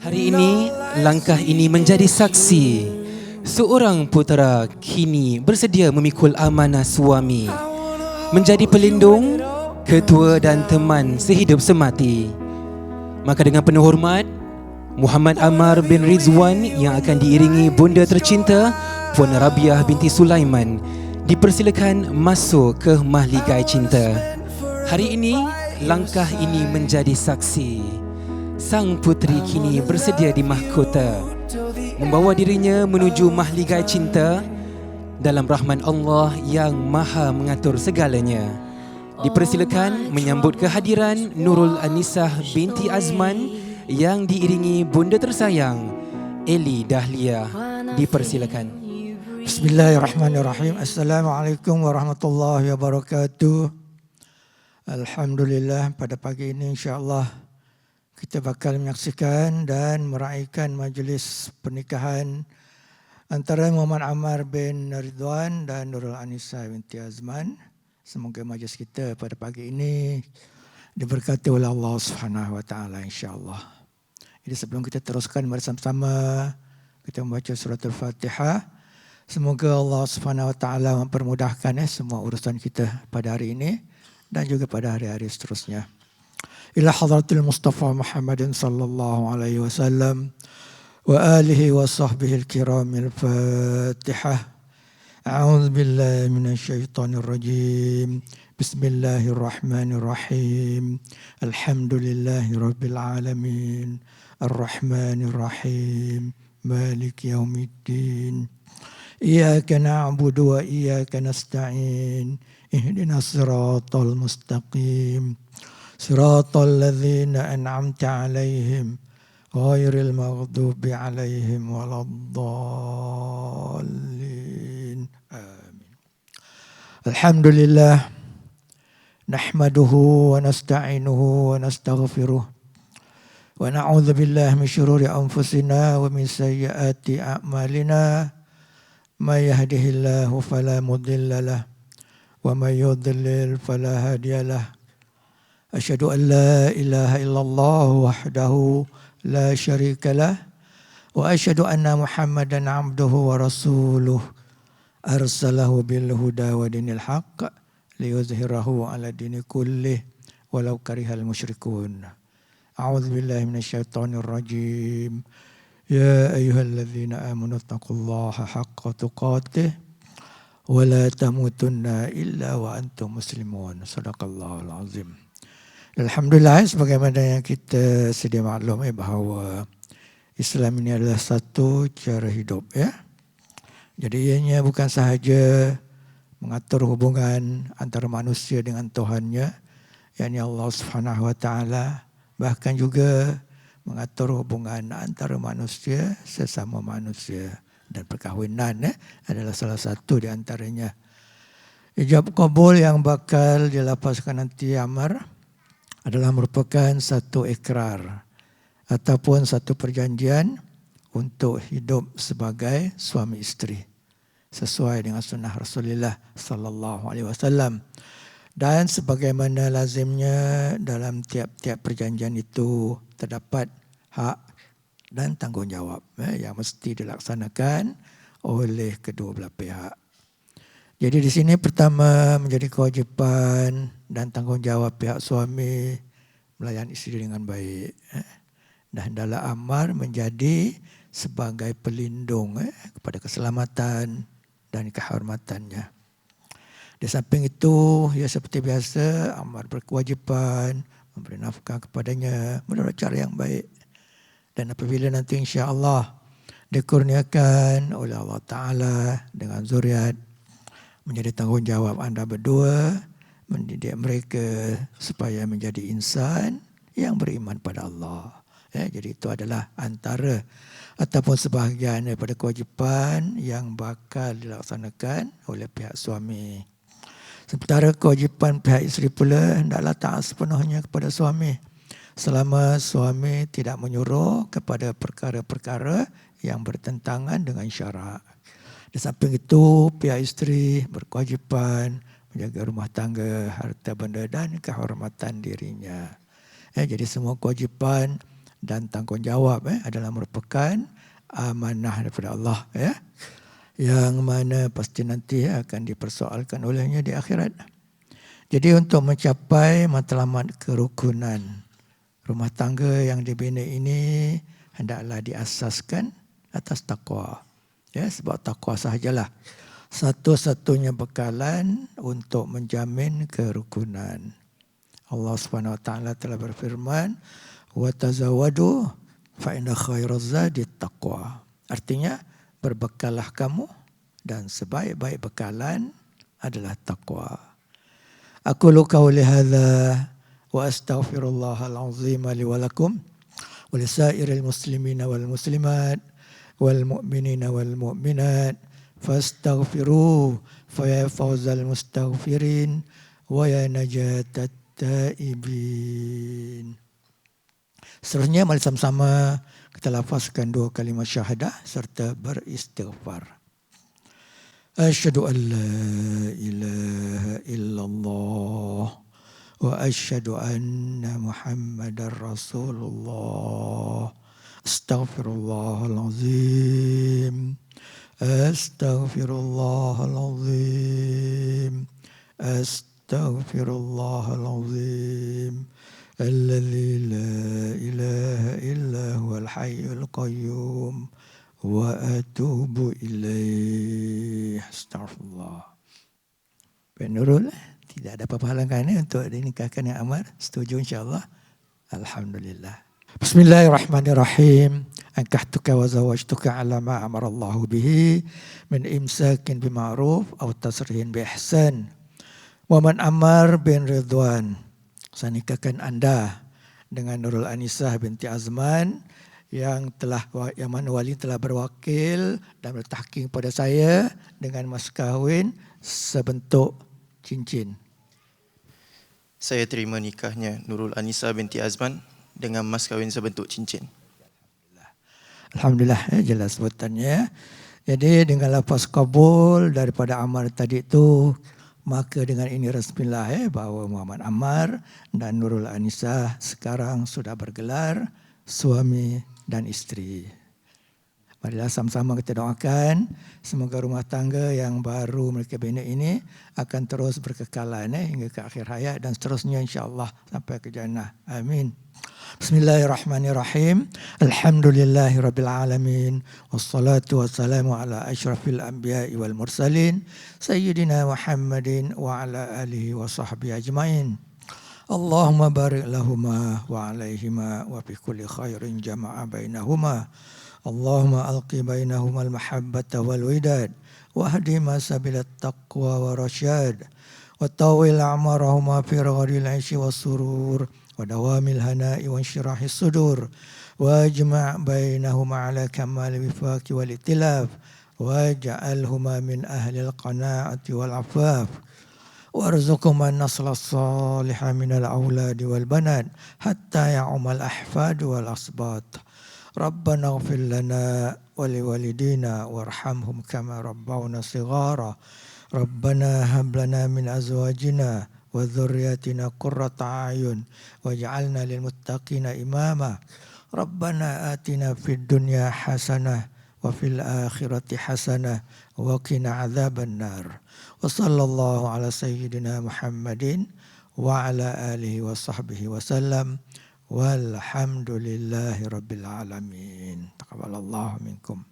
Hari ini, langkah ini menjadi saksi. Seorang putera kini bersedia memikul amanah suami, menjadi pelindung, ketua dan teman sehidup semati. Maka dengan penuh hormat, Muhammad Ammar bin Rizwan yang akan diiringi bunda tercinta Puan Rabiah binti Sulaiman dipersilakan masuk ke mahligai cinta. Hari ini, langkah ini menjadi saksi. Sang puteri kini bersedia di mahkota, membawa dirinya menuju mahligai cinta dalam rahman Allah yang maha mengatur segalanya. Dipersilakan menyambut kehadiran Nurul Anisah binti Azman yang diiringi bunda tersayang Eli Dahlia. Dipersilakan. Bismillahirrahmanirrahim. Assalamualaikum warahmatullahi wabarakatuh. Alhamdulillah, pada pagi ini insya-Allah kita bakal menyaksikan dan meraihkan majlis pernikahan antara Muhammad Ammar bin Ridwan dan Nurul Anisah binti Azman. Semoga majlis kita pada pagi ini diberkati oleh Allah Subhanahu wa taala insya-Allah. Jadi sebelum kita teruskan bersama-sama kita membaca surah Al-Fatihah. Semoga Allah Subhanahu wa taala mempermudahkan semua urusan kita pada hari ini dan juga pada hari-hari seterusnya. إلى حضرة المصطفى محمد صلى الله عليه وسلم وآله وصحبه الكرام الفاتحة. أعوذ بالله من الشيطان الرجيم. بسم الله الرحمن الرحيم. الحمد لله رب العالمين الرحمن الرحيم مالك يوم الدين إياك نعبد وإياك نستعين اهدنا الصراط المستقيم صراط الذين أنعمت عليهم غير المغضوب عليهم ولا الضالين آمين. الحمد لله نحمده ونستعينه ونستغفره ونعوذ بالله من شرور أنفسنا ومن سيئات أعمالنا ما يهده الله فلا مضل له ومن يضلل فلا هادي له. أشهد أن لا إله إلا الله وحده لا شريك له وأشهد أن محمدا عبده ورسوله أرسله بالهدى ودين الحق ليظهره على الدين كله ولو كره المشركون. أعوذ بالله من الشيطان الرجيم. يا أيها الذين آمنوا اتقوا الله حق تقاته ولا تموتن إلا وأنتم مسلمون. صدق الله العظيم. Alhamdulillah, sebagaimana yang kita sedia maklum bahawa Islam ini adalah satu cara hidup ya. Jadi ianya bukan sahaja mengatur hubungan antara manusia dengan Tuhannya, yakni Allah Subhanahu wa taala, bahkan juga mengatur hubungan antara manusia sesama manusia, dan perkahwinan adalah salah satu di antaranya. Ijab kabul yang bakal dilapaskan nanti Ammar adalah merupakan satu ikrar ataupun satu perjanjian untuk hidup sebagai suami isteri sesuai dengan sunnah Rasulullah sallallahu alaihi wasallam. Dan sebagaimana lazimnya dalam tiap-tiap perjanjian itu terdapat hak dan tanggungjawab yang mesti dilaksanakan oleh kedua belah pihak. Jadi di sini pertama menjadi kewajipan dan tanggungjawab pihak suami melayani isteri dengan baik. Dan hendaklah Ammar menjadi sebagai pelindung kepada keselamatan dan kehormatannya. Di samping itu, ya seperti biasa, Ammar berkewajipan memberi nafkah kepadanya menurut cara yang baik. Dan apabila nanti insya-Allah dikurniakan oleh Allah Ta'ala dengan zuriat, menjadi tanggungjawab anda berdua mendidik mereka supaya menjadi insan yang beriman pada Allah. Jadi itu adalah antara ataupun sebahagian daripada kewajipan yang bakal dilaksanakan oleh pihak suami. Sementara kewajipan pihak isteri pula hendaklah taat sepenuhnya kepada suami selama suami tidak menyuruh kepada perkara-perkara yang bertentangan dengan syarak. Di samping itu, pihak isteri berkewajipan menjaga rumah tangga, harta benda dan kehormatan dirinya. Jadi semua kewajipan dan tanggungjawab adalah merupakan amanah daripada Allah yang mana pasti nanti akan dipersoalkan olehnya di akhirat. Jadi untuk mencapai matlamat kerukunan rumah tangga yang dibina ini hendaklah diasaskan atas takwa. Sebab takwa sahajalah satu-satunya bekalan untuk menjamin kerukunan. Allah Subhanahu Wa Taala telah berfirman, "Wa tazawwadu fa inna khairaz zadi taqwa." Artinya, berbekallah kamu dan sebaik-baik bekalan adalah takwa. Aqulu qawli hadza wa astaghfirullahal azim li wa lakum wa lisairil muslimina wal muslimat wal mu'minina wal mu'minat fastaghfiruhu fa ya fawzal mustaghfirin wa ya najatat taibin. Seterusnya mari sama-sama kita lafazkan 2 kalimah syahadah serta beristighfar. Asyhadu an la ilaha illallah wa asyhadu anna Muhammadar Rasulullah. Astaghfirullahalazim. Astaghfirullahalazim. Astaghfirullahalazim. Alladzi la ilaha illa huwal hayyul qayyum wa atubu ilaih. Astaghfirullah. Pak Nurul, tidak ada apa-apa halangan untuk dinikahkan yang Amar. Setuju insya-Allah. Alhamdulillah. Bismillahirrahmanirrahim. Ankahtuka wa zawajtuka ala ma amara Allah bihi min imsakin bima'ruf aw tasrihin bi ihsan. Muhammad Ammar bin Ridwan, saya nikahkan anda dengan Nurul Anisah binti Azman yang mana wali telah berwakil dan bertahqiq pada saya dengan mas kahwin sebentuk cincin. Saya terima nikahnya Nurul Anisah binti Azman dengan mas kahwin sebentuk cincin. Alhamdulillah, jelas sebutannya. Jadi dengan lafaz kabul daripada Ammar tadi itu, maka dengan ini resmilah bahawa Muhammad Ammar dan Nurul Anisah sekarang sudah bergelar suami dan isteri. Marilah sama-sama kita doakan semoga rumah tangga yang baru mereka bina ini akan terus berkekalan hingga ke akhir hayat dan seterusnya insya-Allah sampai ke jannah. Amin. Bismillahirrahmanirrahim. Alhamdulillahirabbil alamin wassalatu wassalamu ala asyrafil anbiya'i wal mursalin sayyidina Muhammadin wa ala alihi wa sahbihi ajmain. Allahumma barik lahuma wa alaihima wa fi kulli khairin jama'a bainahuma. Allahumma alqi bainahuma al-mahabbata wal widad wa hadima sabilat taqwa wa rasyad wa tawil a'marahuma fi ghadil 'aishi was surur wa dawamil hana'i wa insyirahis sudur wa ajma' bainahuma 'ala kamal wifaqi wal ittilaf wa ja'alhuma min ahli al-qana'ati wal 'afaf warzuqhuma an-nasla as-salihah min al-awladi wal banat hatta ya'umal ahfad wal asbat. Rabbana ighfir lana wa liwalidina warhamhum kama rabbawna shighara. Rabbana hab lana min azwajina wa dhurriyyatina qurrata a'yun waj'alna lil muttaqina imama. Rabbana atina fid dunya hasanah wa fil akhirati hasanah wa qina adzaban nar. Wa sallallahu ala sayyidina Muhammadin wa ala alihi wa sahbihi wa sallam. Walhamdulillahi rabbil alamin. Taqabbalallahu minkum.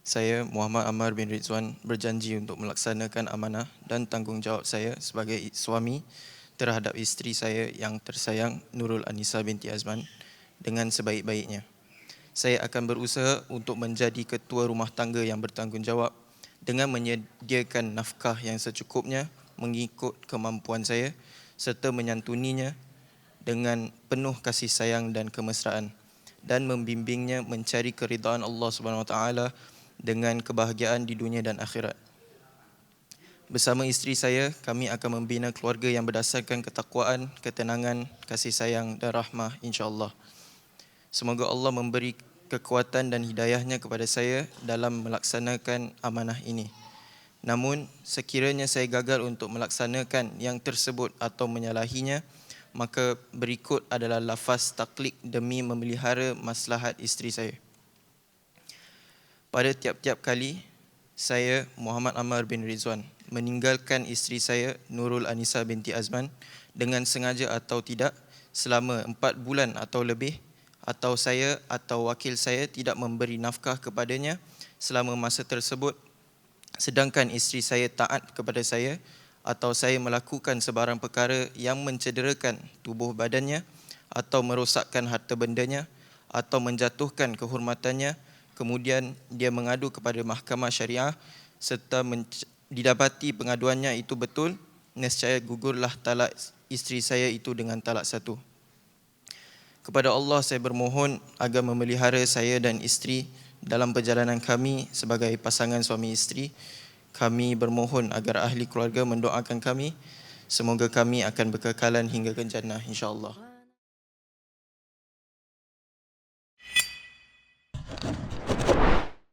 Saya Muhammad Ammar bin Ridwan berjanji untuk melaksanakan amanah dan tanggungjawab saya sebagai suami terhadap isteri saya yang tersayang Nurul Anisah binti Azman dengan sebaik-baiknya. Saya akan berusaha untuk menjadi ketua rumah tangga yang bertanggungjawab dengan menyediakan nafkah yang secukupnya mengikut kemampuan saya serta menyantuninya dengan penuh kasih sayang dan kemesraan dan membimbingnya mencari keridhaan Allah Subhanahu Wa Taala dengan kebahagiaan di dunia dan akhirat. Bersama isteri saya, kami akan membina keluarga yang berdasarkan ketakwaan, ketenangan, kasih sayang dan rahmah insya-Allah. Semoga Allah memberi kekuatan dan hidayahnya kepada saya dalam melaksanakan amanah ini. Namun, sekiranya saya gagal untuk melaksanakan yang tersebut atau menyalahinya, maka berikut adalah lafaz taklik demi memelihara maslahat isteri saya. Pada tiap-tiap kali saya, Muhammad Ammar bin Rizwan, meninggalkan isteri saya, Nurul Anisa binti Azman, dengan sengaja atau tidak, selama 4 bulan atau lebih, atau saya atau wakil saya tidak memberi nafkah kepadanya selama masa tersebut, sedangkan isteri saya taat kepada saya, atau saya melakukan sebarang perkara yang mencederakan tubuh badannya atau merosakkan harta bendanya atau menjatuhkan kehormatannya, kemudian dia mengadu kepada mahkamah syariah serta didapati pengaduannya itu betul, nescaya gugurlah talak isteri saya itu dengan talak 1. Kepada Allah saya bermohon agar memelihara saya dan isteri dalam perjalanan kami sebagai pasangan suami isteri. Kami bermohon agar ahli keluarga mendoakan kami. Semoga kami akan berkekalan hingga ke jannah, insya-Allah.